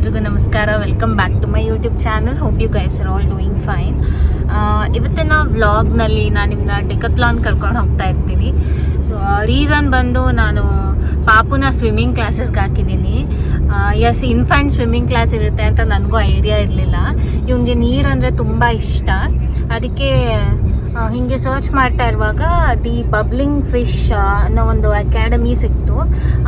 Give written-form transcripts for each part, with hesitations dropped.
ಎಲ್ರಿಗೂ ನಮಸ್ಕಾರ. Welcome back to my YouTube channel. Hope you guys are all doing fine. ಇವತ್ತಿನ ವ್ಲಾಗ್ನಲ್ಲಿ ನಾನು ನಿಮ್ಮನ್ನ ಡೆಕತ್ಲಾನ್ ಕರ್ಕೊಂಡು ಹೋಗ್ತಾ ಇರ್ತೀನಿ. ರೀಸನ್ ಬಂದು ನಾನು ಪಾಪುನ ಸ್ವಿಮ್ಮಿಂಗ್ ಕ್ಲಾಸಸ್ಗೆ ಹಾಕಿದ್ದೀನಿ. ಎಸ್, ಇನ್ಫ್ಯಾಂಟ್ ಸ್ವಿಮ್ಮಿಂಗ್ ಕ್ಲಾಸ್ ಇರುತ್ತೆ ಅಂತ ನನಗೂ ಐಡಿಯಾ ಇರಲಿಲ್ಲ. ಇವನಿಗೆ ನೀರಂದರೆ ತುಂಬ ಇಷ್ಟ. ಅದಕ್ಕೆ ಹೀಗೆ ಸರ್ಚ್ ಮಾಡ್ತಾ ಇರುವಾಗ ದಿ ಬಬ್ಲಿಂಗ್ ಫಿಶ್ ಅನ್ನೋ ಒಂದು ಅಕಾಡೆಮಿ ಸಿಕ್ತು.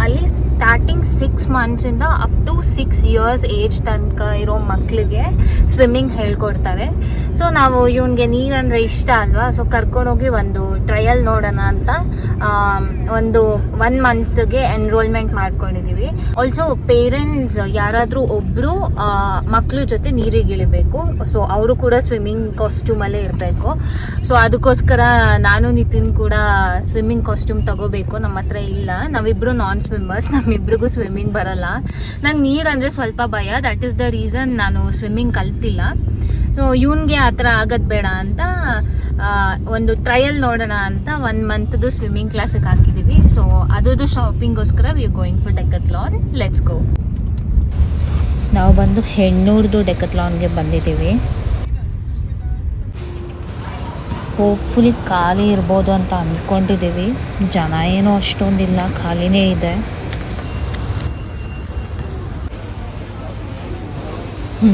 ಅಲ್ಲಿ ಸ್ಟಾರ್ಟಿಂಗ್ 6 ಮಂತ್ಸಿಂದ ಅಪ್ ಟು 6 ಇಯರ್ಸ್ ಏಜ್ ತನಕ ಇರೋ ಮಕ್ಕಳಿಗೆ ಸ್ವಿಮ್ಮಿಂಗ್ ಹೇಳ್ಕೊಡ್ತಾರೆ. ಸೊ ನಾವು ಇವನಿಗೆ ನೀರಂದರೆ ಇಷ್ಟ ಅಲ್ವಾ, ಸೊ ಕರ್ಕೊಂಡೋಗಿ ಒಂದು ಟ್ರಯಲ್ ನೋಡೋಣ ಅಂತ ಒಂದು 1 ಮಂತ್ಗೆ ಎನ್ರೋಲ್ಮೆಂಟ್ ಮಾಡ್ಕೊಂಡಿದ್ದೀವಿ. ಆಲ್ಸೋ ಪೇರೆಂಟ್ಸ್ ಯಾರಾದರೂ ಒಬ್ಬರು ಮಕ್ಕಳ ಜೊತೆ ನೀರಿಗೆ ಇಳಿಬೇಕು. ಸೊ ಅವರು ಕೂಡ ಸ್ವಿಮ್ಮಿಂಗ್ ಕಾಸ್ಟ್ಯೂಮಲ್ಲೇ ಇರಬೇಕು. ಸೊ ಅದಕ್ಕೋಸ್ಕರ ನಾನು ನಿತಿನ್ ಕೂಡ ಸ್ವಿಮ್ಮಿಂಗ್ ಕಾಸ್ಟ್ಯೂಮ್ ತಗೋಬೇಕು. ನಮ್ಮ ಹತ್ರ ಇಲ್ಲ, ನಾವಿಬ್ಬರು ನಾನ್ ಸ್ವಿಮ್ಮರ್ಸ್, ನಮ್ಮಿಬ್ರಿಗೂ ಸ್ವಿಮ್ಮಿಂಗ್ ಬರಲ್ಲ. ನಂಗೆ ನೀರಂದರೆ ಸ್ವಲ್ಪ ಭಯ. ದಟ್ ಈಸ್ ದ ರೀಸನ್ ನಾನು ಸ್ವಿಮ್ಮಿಂಗ್ ಕಲ್ತಿಲ್ಲ. ಸೊ ಇವನಿಗೆ ಆ ಥರ ಆಗೋದು ಬೇಡ ಅಂತ ಒಂದು ಟ್ರಯಲ್ ನೋಡೋಣ ಅಂತ 1 ಮಂತ್ದು ಸ್ವಿಮ್ಮಿಂಗ್ ಕ್ಲಾಸಿಗೆ ಹಾಕಿದ್ದೀವಿ. ಸೊ ಅದರದ್ದು ಶಾಪಿಂಗೋಸ್ಕರ we are going for Decathlon. Let's go. ನಾವು ಬಂದು ಹೆಣ್ಣೂರ್ದು ಡೆಕತ್ಲಾನ್ಗೆ ಬಂದಿದ್ದೀವಿ. ಹೋಪ್ಫುಲಿ ಖಾಲಿ ಇರ್ಬೋದು ಅಂತ ಅಂದ್ಕೊಂಡಿದ್ದೀವಿ. ಜನ ಏನೋ ಅಷ್ಟೊಂದಿಲ್ಲ, ಖಾಲಿನೇ ಇದೆ.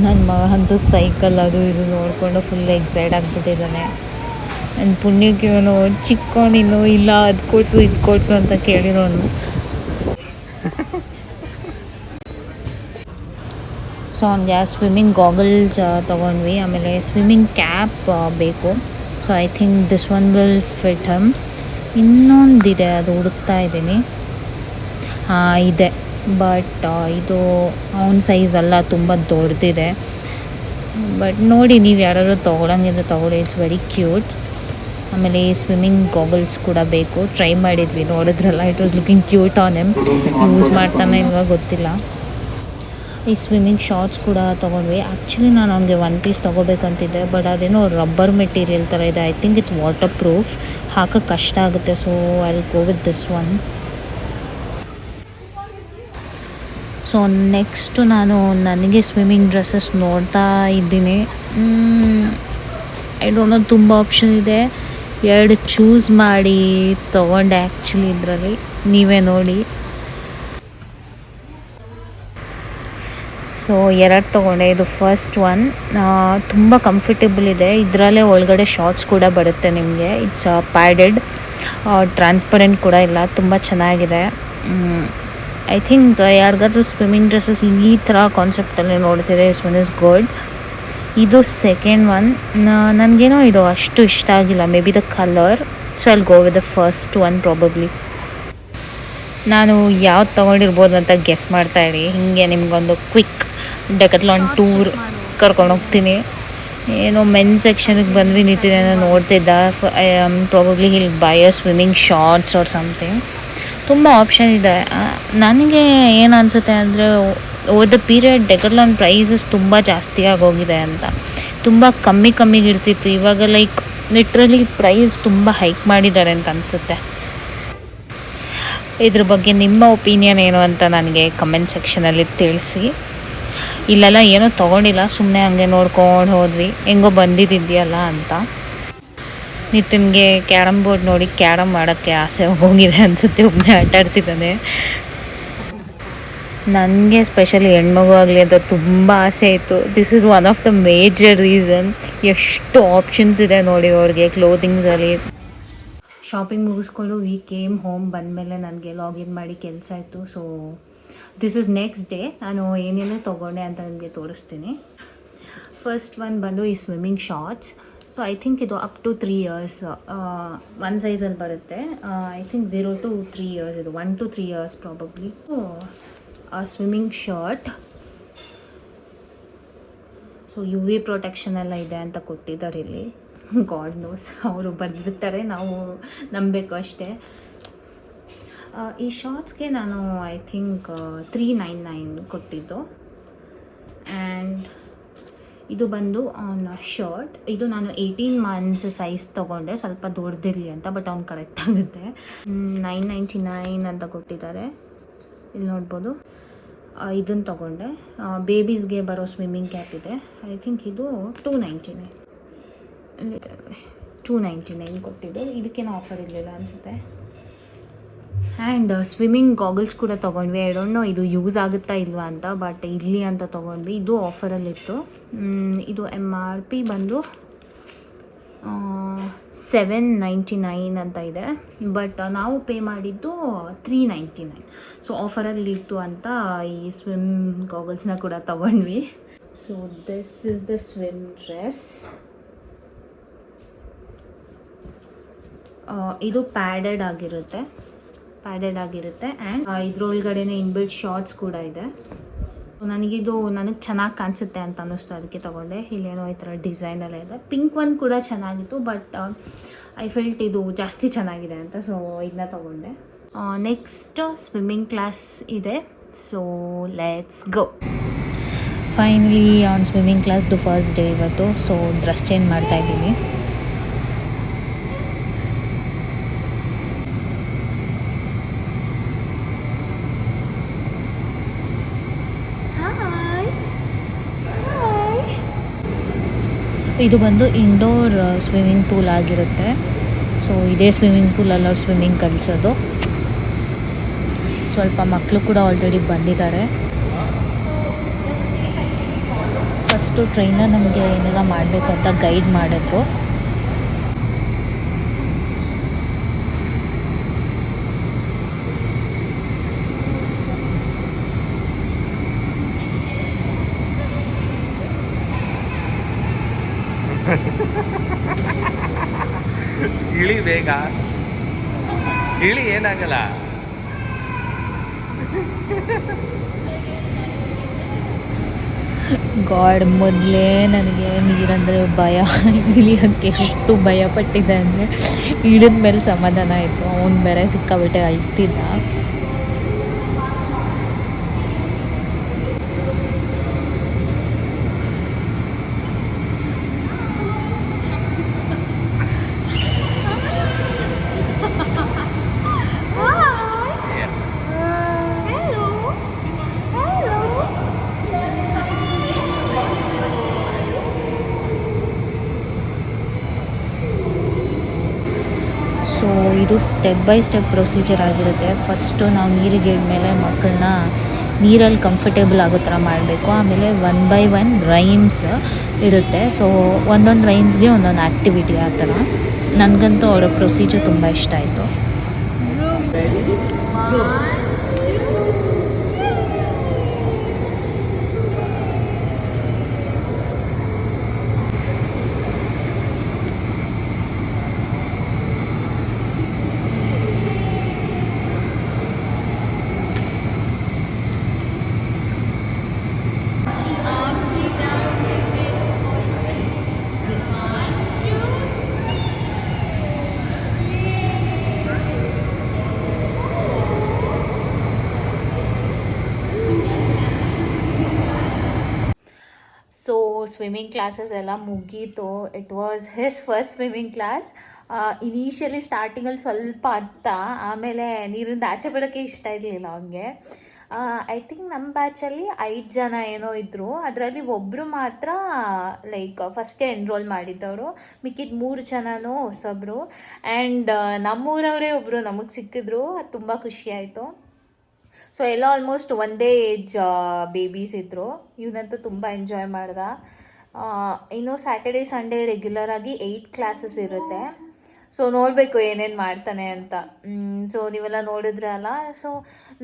ನನ್ನ ಮಗ ಅಂತೂ ಸೈಕಲ್ ಅದು ಇದು ನೋಡಿಕೊಂಡು ಫುಲ್ ಎಕ್ಸೈಟ್ ಆಗಿಬಿಟ್ಟಿದ್ದಾನೆ. ನನ್ನ ಪುಣ್ಯಕ್ಕೆ ಇವನು ಚಿಕ್ಕವನಿನ್ನು ಇಲ್ಲ ಅದು ಕೊಡ್ಸು ಇದು ಕೊಡ್ಸು ಅಂತ ಕೇಳಿರೋನು. ಸೊ ಅವ್ನಿಗೆ ಸ್ವಿಮ್ಮಿಂಗ್ ಗಾಗಲ್ಸ್ ತೊಗೊಂಡ್ವಿ. ಆಮೇಲೆ ಸ್ವಿಮ್ಮಿಂಗ್ ಕ್ಯಾಪ್ ಬೇಕು. So I think this one will fit hmm. ಇನ್ನೊಂದಿದೆ, ಅದು ಹುಡುಕ್ತಾ ಇದ್ದೀನಿ. ಇದೆ, ಬಟ್ ಇದು ಅವನ ಸೈಜ್ ಅಲ್ಲ, ತುಂಬ ದೊಡ್ಡದಿದೆ. ಬಟ್ ನೋಡಿ, ನೀವು ಯಾರಾದರೂ ತೊಗೊಳಂಗಿದ್ರೆ ತೊಗೊಳ್ಳಿ, ಇಟ್ಸ್ ವೆರಿ ಕ್ಯೂಟ್. ಆಮೇಲೆ ಈ ಸ್ವಿಮ್ಮಿಂಗ್ ಗಾಗಲ್ಸ್ ಕೂಡ ಬೇಕು. ಟ್ರೈ ಮಾಡಿದ್ವಿ, ನೋಡಿದ್ರಲ್ಲ, it was looking cute on him. Use ಮಾಡ್ತಾನೆ ಇವಾಗ ಗೊತ್ತಿಲ್ಲ. ಈ ಸ್ವಿಮ್ಮಿಂಗ್ ಶಾರ್ಟ್ಸ್ ಕೂಡ ತೊಗೊಂಡ್ವಿ. ಆ್ಯಕ್ಚುಲಿ ನಾನು ಅವ್ನಿಗೆ 1 ಪೀಸ್ ತೊಗೋಬೇಕಂತಿದ್ದೆ, ಬಟ್ ಅದೇನೋ ರಬ್ಬರ್ ಮೆಟೀರಿಯಲ್ ಥರ ಇದೆ. I think it's water proof, ಹಾಕೋಕ್ಕೆ ಕಷ್ಟ ಆಗುತ್ತೆ. So I will go with this one. So next ನಾನು ನನಗೆ ಸ್ವಿಮ್ಮಿಂಗ್ ಡ್ರೆಸ್ಸಸ್ ನೋಡ್ತಾ ಇದ್ದೀನಿ. ಐ ಡೋಂಟ್ ನೋ, ತುಂಬ ಆಪ್ಷನ್ ಇದೆ. 2 ಚೂಸ್ ಮಾಡಿ ತೊಗೊಂಡೆ ಆ್ಯಕ್ಚುಲಿ ಇದರಲ್ಲಿ. ನೀವೇ ನೋಡಿ. ಸೊ 2 ತೊಗೊಂಡೆ. ಇದು ಫಸ್ಟ್ ಒನ್. ತುಂಬ ಕಂಫರ್ಟೇಬಲ್ ಇದೆ. ಇದರಲ್ಲೇ ಒಳಗಡೆ ಶಾರ್ಟ್ಸ್ ಕೂಡ ಬರುತ್ತೆ ನಿಮಗೆ. ಇಟ್ಸ್ ಪ್ಯಾಡೆಡ್, ಟ್ರಾನ್ಸ್ಪರೆಂಟ್ ಕೂಡ ಇಲ್ಲ. ತುಂಬ ಚೆನ್ನಾಗಿದೆ. ಐ ಥಿಂಕ್ ಯಾರಿಗಾದ್ರೂ ಸ್ವಿಮ್ಮಿಂಗ್ ಡ್ರೆಸ್ಸಸ್ ಈ ಥರ ಕಾನ್ಸೆಪ್ಟಲ್ಲಿ ನೋಡ್ತಿದೆ, ದಿಸ್ ಒನ್ ಇಸ್ ಗುಡ್. ಇದು ಸೆಕೆಂಡ್ ಒನ್. ನನಗೇನೋ ಇದು ಅಷ್ಟು ಇಷ್ಟ ಆಗಿಲ್ಲ, may be the colour. So I will go with the first one probably. ನಾನು ಯಾವ್ದು ತೊಗೊಂಡಿರ್ಬೋದು ಅಂತ ಗೆಸ್ ಮಾಡ್ತಾ ಇರಿ. ಹೀಗೆ ನಿಮಗೊಂದು ಕ್ವಿಕ್ ಡೆಕತ್ಲಾನ್ ಟೂರ್ ಕರ್ಕೊಂಡು ಹೋಗ್ತೀನಿ. ಏನೋ ಮೆನ್ ಸೆಕ್ಷನ್ಗೆ ಬಂದ್ವಿ, ನಿಂತಿದ್ದೇನೆ ನೋಡ್ತಿದ್ದ. Probably he'll buy a swimming shorts or something. ತುಂಬ ಆಪ್ಷನ್ ಇದೆ. ನನಗೆ ಏನು ಅನಿಸುತ್ತೆ ಅಂದರೆ, over the period Decathlon prices ತುಂಬ ಜಾಸ್ತಿ ಆಗೋಗಿದೆ ಅಂತ. ತುಂಬ ಕಮ್ಮಿಗೆ ಇರ್ತಿತ್ತು. ಇವಾಗ ಲೈಕ್ ಲಿಟ್ರಲಿ ಪ್ರೈಸ್ ತುಂಬ ಹೈಕ್ ಮಾಡಿದ್ದಾರೆ ಅಂತ ಅನಿಸುತ್ತೆ. ಇದ್ರ ಬಗ್ಗೆ ನಿಮ್ಮ ಒಪಿನಿಯನ್ ಏನು ಅಂತ ನನಗೆ ಕಮೆಂಟ್ ಸೆಕ್ಷನಲ್ಲಿ ತಿಳಿಸಿ. ಇಲ್ಲೆಲ್ಲ ಏನೂ ತೊಗೊಂಡಿಲ್ಲ, ಸುಮ್ಮನೆ ಹಂಗೆ ನೋಡ್ಕೊಂಡು ಹೋದ್ವಿ, ಹೆಂಗೋ ಬಂದಿದ್ದಿದೆಯಲ್ಲ ಅಂತ. ನಿತಿನ್ಗೆ ಕ್ಯಾರಮ್ ಬೋರ್ಡ್ ನೋಡಿ ಕ್ಯಾರಮ್ ಮಾಡೋಕ್ಕೆ ಆಸೆ ಹೋಗಿದೆ ಅನಿಸುತ್ತೆ, ಒಬ್ಬನೇ ಆಟ ಆಡ್ತಿದ್ದಾನೆ. ನನಗೆ ಸ್ಪೆಷಲಿ ಹೆಣ್ಮಗು ಆಗಲಿ ಅಂತ ತುಂಬ ಆಸೆ ಇತ್ತು. This is one of the major reason. ಎಷ್ಟು ಆಪ್ಷನ್ಸ್ ಇದೆ ನೋಡಿ ಅವ್ರಿಗೆ ಕ್ಲೋತಿಂಗ್ಸಲ್ಲಿ. ಶಾಪಿಂಗ್ ಮುಗಿಸ್ಕೊಂಡು ವಿ ಕೇಮ್ ಹೋಮ್. ಬಂದಮೇಲೆ ನನಗೆ ಲಾಗಿನ್ ಮಾಡಿ ಕೆಲಸ ಇತ್ತು. So this is next day. ನಾನು ಏನೇನು ತೊಗೊಂಡೆ ಅಂತ ನಿಮಗೆ ತೋರಿಸ್ತೀನಿ. ಫಸ್ಟ್ ಒನ್ ಬಂದು ಈ swimming shorts. So I think ಇದು ಅಪ್ ಟು 3 ಇಯರ್ಸ್ ಒನ್ ಸೈಜಲ್ಲಿ ಬರುತ್ತೆ. ಐ ಥಿಂಕ್ 0 to 3 ಇಯರ್ಸ್, ಇದು 1 to 3 ಇಯರ್ಸ್ ಪ್ರಾಬಬ್ಲಿ. ಆ swimming shirt. So UV protection ಎಲ್ಲ ಇದೆ ಅಂತ ಕೊಟ್ಟಿದ್ದಾರೆ ಇಲ್ಲಿ. ಗಾಡ್ ನೋಸ್, ಅವರು ಬರೆದಿರ್ತಾರೆ, ನಾವು ನಂಬಬೇಕು ಅಷ್ಟೇ. ಈ ಶಾರ್ಟ್ಸ್ಗೆ ನಾನು ಐ ಥಿಂಕ್ 399 ಕೊಟ್ಟಿದ್ದು. ಆ್ಯಂಡ್ ಇದು ಬಂದು ಅವನ ಶರ್ಟ್. ಇದು ನಾನು 18 ಮಂತ್ಸ್ ಸೈಜ್ ತೊಗೊಂಡೆ, ಸ್ವಲ್ಪ ದೊಡ್ಡದಿರಲಿ ಅಂತ. ಬಟ್ ಅವ್ನು ಕರೆಕ್ಟ್ ಆಗುತ್ತೆ. 999 ಅಂತ ಕೊಟ್ಟಿದ್ದಾರೆ, ಇಲ್ಲಿ ನೋಡ್ಬೋದು. ಇದನ್ನು ತೊಗೊಂಡೆ. ಬೇಬೀಸ್ಗೆ ಬರೋ ಸ್ವಿಮ್ಮಿಂಗ್ ಕ್ಯಾಪ್ ಇದೆ. ಐ ಥಿಂಕ್ ಇದು $299 $299 ಕೊಟ್ಟಿದ್ದು. ಇದಕ್ಕೇನು ಆಫರ್ ಇರಲಿಲ್ಲ ಅನಿಸುತ್ತೆ. ಆ್ಯಂಡ್ ಸ್ವಿಮ್ಮಿಂಗ್ ಗಾಗಲ್ಸ್ ಕೂಡ ತೊಗೊಂಡ್ವಿ. ಐ ಡೋಂಟ್ ನೋ ಇದು ಯೂಸ್ ಆಗುತ್ತಾ ಇಲ್ವಾ ಅಂತ, ಬಟ್ ಇರಲಿ ಅಂತ ತೊಗೊಂಡ್ವಿ. ಇದು ಆಫರಲ್ಲಿತ್ತು. ಇದು MRP ಬಂದು $799 ಅಂತ ಇದೆ, ಬಟ್ ನಾವು ಪೇ ಮಾಡಿದ್ದು $399. ಸೊ ಆಫರಲ್ಲಿ ಇತ್ತು ಅಂತ ಈ ಸ್ವಿಮ್ ಗಾಗಲ್ಸ್ನ ಕೂಡ ತೊಗೊಂಡ್ವಿ. So this is the swim dress. ಇದು ಪ್ಯಾಡೆಡ್ ಆಗಿರುತ್ತೆ ಆ್ಯಂಡ್ ಇದ್ರೊಳಗಡೆನೇ ಇನ್ಬಿಲ್ಟ್ ಶಾರ್ಟ್ಸ್ ಕೂಡ ಇದೆ. ನನಗೆ ಚೆನ್ನಾಗಿ ಕಾಣಿಸುತ್ತೆ ಅಂತ ಅನ್ನಿಸ್ತು, ಅದಕ್ಕೆ ತೊಗೊಂಡೆ. ಇಲ್ಲೇನೋ ಈ ಥರ ಡಿಸೈನೆಲ್ಲ ಇದೆ. ಪಿಂಕ್ ಒನ್ ಕೂಡ ಚೆನ್ನಾಗಿತ್ತು, ಬಟ್ ಐ ಫೆಲ್ಟ್ ಇದು ಜಾಸ್ತಿ ಚೆನ್ನಾಗಿದೆ ಅಂತ, ಸೊ ಇದನ್ನ ತೊಗೊಂಡೆ. ನೆಕ್ಸ್ಟ್ ಸ್ವಿಮ್ಮಿಂಗ್ ಕ್ಲಾಸ್ ಇದೆ. So let's go. Finally on swimming ಕ್ಲಾಸ್ದು ಫಸ್ಟ್ ಡೇ ಇವತ್ತು. ಸೊ ಡ್ರೆಸ್ ಚೇಂಜ್ ಮಾಡ್ತಾಯಿದ್ದೀನಿ. ಇದು ಬಂದು ಇಂಡೋರ್ ಸ್ವಿಮ್ಮಿಂಗ್ ಪೂಲ್ ಆಗಿರುತ್ತೆ. ಸೊ ಇದೇ ಸ್ವಿಮ್ಮಿಂಗ್ ಪೂಲಲ್ಲಿ ಅವ್ರು ಸ್ವಿಮ್ಮಿಂಗ್ ಕಲಿಸೋದು. ಸ್ವಲ್ಪ ಮಕ್ಕಳು ಕೂಡ ಆಲ್ರೆಡಿ ಬಂದಿದ್ದಾರೆ. ಫಸ್ಟು ಟ್ರೈನರ್ ನಮಗೆ ಏನೆಲ್ಲ ಮಾಡಬೇಕು ಅಂತ ಗೈಡ್ ಮಾಡಿದ್ರು. ಇಳಿ ಬೇಗ, ಇಳಿ, ಏನಾಗಲ್ಲ. ಗಾಡ್, ಮೊದಲೇ ನನಗೆ ನೀರಂದರೆ ಭಯ. ಇಳಿಯೋಕ್ಕೆ ಎಷ್ಟು ಭಯಪಟ್ಟಿದ್ದೆ ಅಂದರೆ ಇಳಿದ ಮೇಲೆ ಸಮಾಧಾನ ಆಯಿತು. ಅವನು ಬೇರೆ ಸಿಕ್ಕಾಬಿಟ್ಟೆ ಅಳ್ತಿದ್ದ. ಸೊ ಇದು ಸ್ಟೆಪ್ ಬೈ ಸ್ಟೆಪ್ ಪ್ರೊಸೀಜರ್ ಆಗಿರುತ್ತೆ. ಫಸ್ಟು ನಾವು ನೀರಿಗೆ ಇಳಿದ್ಮೇಲೆ ಮಕ್ಕಳನ್ನ ನೀರಲ್ಲಿ ಕಂಫರ್ಟೇಬಲ್ ಆಗೋ ಥರ ಮಾಡಬೇಕು. ಆಮೇಲೆ 1 by 1 ರೈಮ್ಸ್ ಇರುತ್ತೆ. ಸೊ ಒಂದೊಂದು ರೈಮ್ಸ್ಗೆ ಒಂದೊಂದು ಆ್ಯಕ್ಟಿವಿಟಿ ಆ ಥರ. ನನಗಂತೂ ಅವರ ಪ್ರೊಸೀಜರ್ ತುಂಬ ಇಷ್ಟ ಆಯಿತು. ಸೊ ಸ್ವಿಮ್ಮಿಂಗ್ ಕ್ಲಾಸಸ್ ಎಲ್ಲ ಮುಗೀತು. It was his first swimming class. Initially ಸ್ಟಾರ್ಟಿಂಗಲ್ಲಿ ಸ್ವಲ್ಪ ಅತ್ತ, ಆಮೇಲೆ ನೀರಿಂದ ಆಚೆ ಬಿಡೋಕ್ಕೆ ಇಷ್ಟ ಇರಲಿಲ್ಲ ಅವನಿಗೆ. ಐ ಥಿಂಕ್ ನಮ್ಮ ಬ್ಯಾಚಲ್ಲಿ 5 ಜನ ಏನೋ ಇದ್ದರು. ಅದರಲ್ಲಿ ಒಬ್ಬರು ಮಾತ್ರ ಲೈಕ್ ಫಸ್ಟೇ ಎನ್ರೋಲ್ ಮಾಡಿದ್ದವರು. ಮಿಕ್ಕಿದ 3 ಜನನೂ ಹೊಸಬ್ರು. ಆ್ಯಂಡ್ ನಮ್ಮೂರವರೇ ಒಬ್ಬರು ನಮಗೆ ಸಿಕ್ಕಿದ್ರು. ಅದು ತುಂಬ ಖುಷಿಯಾಯಿತು. ಸೊ ಎಲ್ಲ ಆಲ್ಮೋಸ್ಟ್ ಒಂದೇ ಏಜ್ ಬೇಬೀಸ್ ಇದ್ದರು. ಇವನಂತೂ ತುಂಬ ಎಂಜಾಯ್ ಮಾಡ್ದ. ಇನ್ನು ಸ್ಯಾಟರ್ಡೇ ಸಂಡೇ ರೆಗ್ಯುಲರಾಗಿ 8 ಕ್ಲಾಸಸ್ ಇರುತ್ತೆ. ಸೊ ನೋಡಬೇಕು ಏನೇನು ಮಾಡ್ತಾನೆ ಅಂತ. ಸೊ ನೀವೆಲ್ಲ ನೋಡಿದ್ರಲ್ಲ. ಸೊ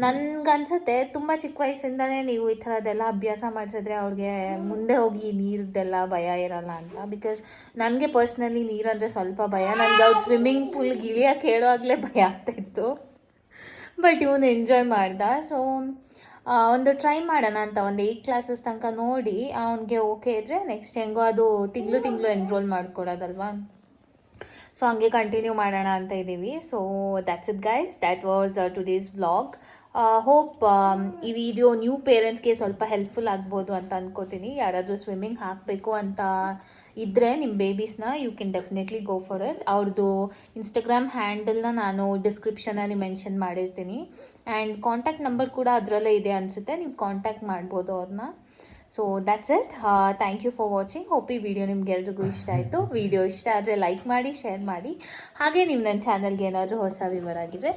ನನಗನ್ಸುತ್ತೆ ತುಂಬ ಚಿಕ್ಕ ವಯಸ್ಸಿಂದನೇ ನೀವು ಈ ಥರದ್ದೆಲ್ಲ ಅಭ್ಯಾಸ ಮಾಡಿಸಿದ್ರೆ ಅವ್ರಿಗೆ ಮುಂದೆ ಹೋಗಿ ನೀರದ್ದೆಲ್ಲ ಭಯ ಇರಲ್ಲ ಅಂತ. ಬಿಕಾಸ್ ನನಗೆ ಪರ್ಸ್ನಲಿ ನೀರಂದರೆ ಸ್ವಲ್ಪ ಭಯ. ನನಗೆ ಅವ್ರು ಸ್ವಿಮ್ಮಿಂಗ್ ಪೂಲ್ಗೆ ಇಳಿಯೋಕ್ಕೆ ಹೇಳುವಾಗಲೇ ಭಯ ಆಗ್ತಾಯಿತ್ತು. ಬಟ್ ಇವನು ಎಂಜಾಯ್ ಮಾಡ್ದ. ಸೊ ಒಂದು ಟ್ರೈ ಮಾಡೋಣ ಅಂತ ಒಂದು 8 ಕ್ಲಾಸಸ್ ತನಕ ನೋಡಿ ಅವನಿಗೆ ಓಕೆ ಇದ್ದರೆ ನೆಕ್ಸ್ಟ್ ಹೆಂಗೋ ಅದು ತಿಂಗಳು ಎನ್ರೋಲ್ ಮಾಡ್ಕೊಡೋದಲ್ವಾ. ಸೊ ಹಂಗೆ ಕಂಟಿನ್ಯೂ ಮಾಡೋಣ ಅಂತ ಇದ್ದೀವಿ. So that's it guys, that was today's vlog. Hope ಈ ವಿಡಿಯೋ ನ್ಯೂ ಪೇರೆಂಟ್ಸ್ಗೆ ಸ್ವಲ್ಪ ಹೆಲ್ಪ್ಫುಲ್ ಆಗ್ಬೋದು ಅಂತ ಅಂದ್ಕೋತೀನಿ. ಯಾರಾದರೂ ಸ್ವಿಮ್ಮಿಂಗ್ ಹಾಕಬೇಕು ಅಂತ ಇದ್ದರೆ ನಿಮ್ಮ ಬೇಬೀಸ್ನ you can definitely go for it. ಅವ್ರದ್ದು ಇನ್ಸ್ಟಾಗ್ರಾಮ್ ಹ್ಯಾಂಡಲ್ನ ನಾನು ಡಿಸ್ಕ್ರಿಪ್ಷನಲ್ಲಿ ಮೆನ್ಷನ್ ಮಾಡಿರ್ತೀನಿ. ಆ್ಯಂಡ್ ಕಾಂಟ್ಯಾಕ್ಟ್ ನಂಬರ್ ಕೂಡ ಅದರಲ್ಲೇ ಇದೆ ಅನಿಸುತ್ತೆ, ನೀವು ಕಾಂಟ್ಯಾಕ್ಟ್ ಮಾಡ್ಬೋದು ಅವ್ರನ್ನ. So that's it. Thank you for watching. Hope ಈ ವಿಡಿಯೋ ನಿಮ್ಗೆಲ್ರಿಗೂ ಇಷ್ಟ ಆಯಿತು. ವಿಡಿಯೋ ಇಷ್ಟ ಆದರೆ ಲೈಕ್ ಮಾಡಿ, ಶೇರ್ ಮಾಡಿ. ಹಾಗೆ ನೀವು ನನ್ನ ಚಾನಲ್ಗೆ ಏನಾದರೂ ಹೊಸ ವ್ಯೂವರ್ ಆಗಿದ್ರೆ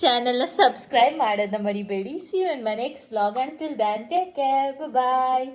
ಚಾನಲ್ನ ಸಬ್ಸ್ಕ್ರೈಬ್ ಮಾಡೋದನ್ನ ಮರಿಬೇಡಿ. See you in my next vlog. Until then take care, bye.